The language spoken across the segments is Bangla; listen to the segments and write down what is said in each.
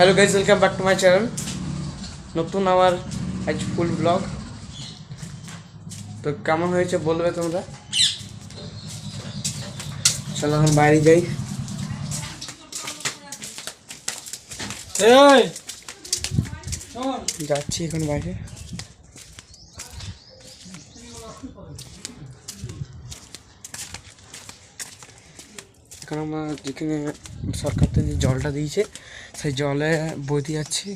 Hello guys, welcome back to my channel. নতুন আমার আজ ফুল ব্লগ। তো কেমন হয়েছে বলবে তোমরা। চলো এখন বাইরে যাই। যাচ্ছি এখন বাইরে। এখন আমরা যেখানে সরকার থেকে যে জলটা দিয়েছে সেই জলে বইতে যাচ্ছি।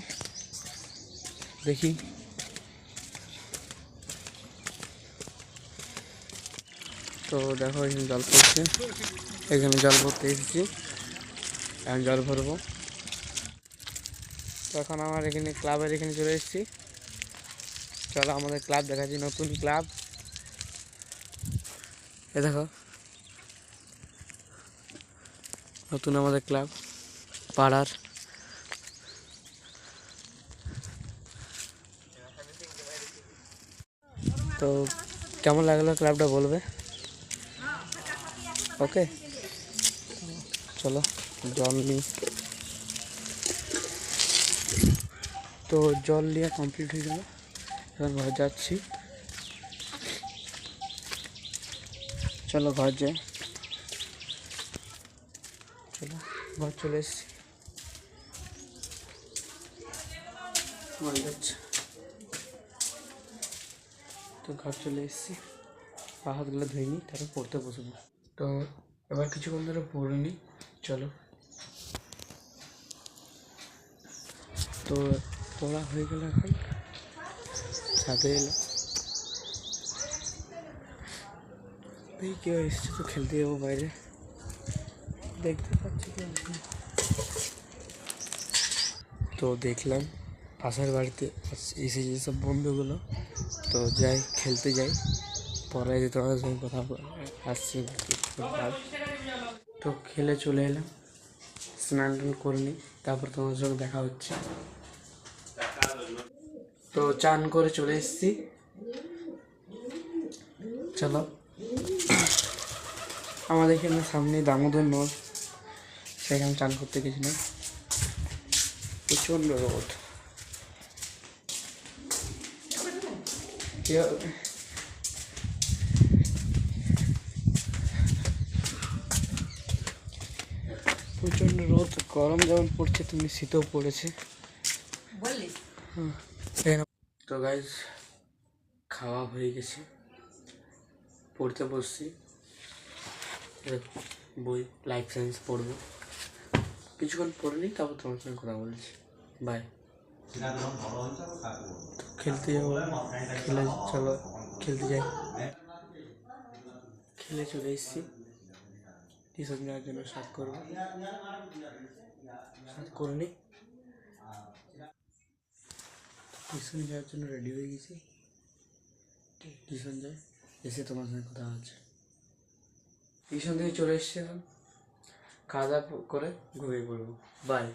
দেখি তো দেখো এখানে জল পড়ছে, এখানে জল ভরতে এসেছি, এখন জল ভরবো। তো এখন আমার এখানে ক্লাবের এখানে চলে এসেছি। চলো আমাদের ক্লাব দেখাচ্ছি, নতুন ক্লাব। এ দেখো নতুন আমাদের ক্লাব পাড়ার। তো কেমন লাগলো ক্লাবটা বলবে। ওকে চলো জল নিই। তো জল নিয়ে কমপ্লিট হয়ে গেল, এখন ঘর যাচ্ছি। চলো ঘর যাই। চলো ঘর চলে এসেছি। ঘর যাচ্ছে, তো ঘর চলে এসেছি। পা হাতগুলো ধুয়ে নিই, তারপর পড়তে বসবো। তো এবার কিছুক্ষণ ধরে পড়ে নিই। চলো তো পড়া হয়ে গেল, এখন ছাদে এলাম। দেখি কেউ এসছে তো খেলতে যাবো বাইরে, দেখতে পাচ্ছি কেউ আসেনি। তো দেখলাম পাশের বাড়িতে এসেছে সব বন্ধুগুলো, তো যাই খেলতে যাই। পরে যে তোমাদের সঙ্গে কথা আসছি। তো খেলে চলে এলাম, স্নান টান করে নিই, তারপর তোমাদের সঙ্গে দেখা হচ্ছে। তো চান করে চলে এসেছি। চলো আমাদের এখানে সামনে দামোদর নদ, সেখানে চান করতে গেছিলাম। প্রচণ্ড রোদ, প্রচণ্ড রোদ। গরম যেমন পড়ছে তেমনি শীতও পড়েছে। তো গাইজ খাওয়া হয়ে গেছে, পড়তে বসছি। বই লাইফ সায়েন্স পড়বো, কিছুক্ষণ পড়ে নিই, তারপর তোমার সঙ্গে কথা বলছি। বাই। খেলতে যাবো, খেলে চলো খেলতে যাই। খেলে চলে এসেছি, টিউশন যাওয়ার জন্য সাত করবো, সাত করে নিই। টিউশন যাওয়ার জন্য রেডি হয়ে গেছি। টিউশন যাই, এসে তোমার সঙ্গে কথা হচ্ছে। টিউশন থেকে চলে এসছি, এখন খাওয়া দাওয়া করে ঘুমিয়ে পড়বো। বাই।